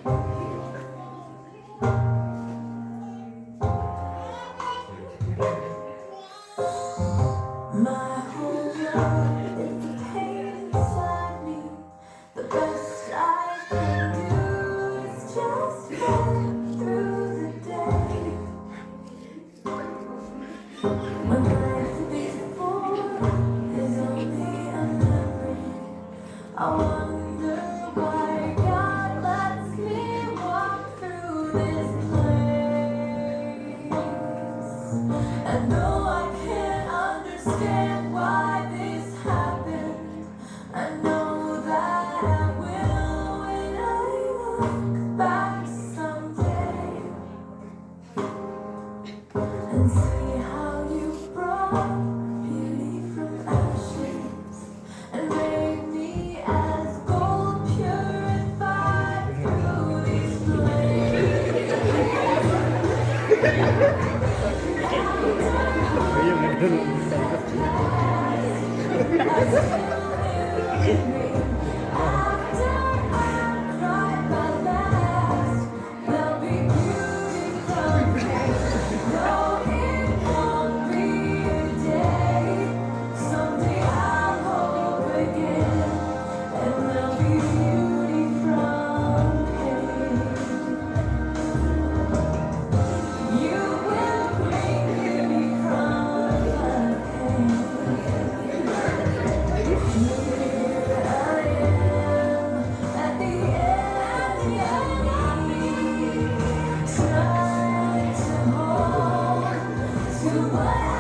My whole world is pain inside me. The best I can do is just get through the day. When life before is only a memory, I wonder why God lets me walk through this place. And though I can't understand why this happened, I know that I will when I look back someday and see how you brought beauty from ashes and made me as gold purified through these what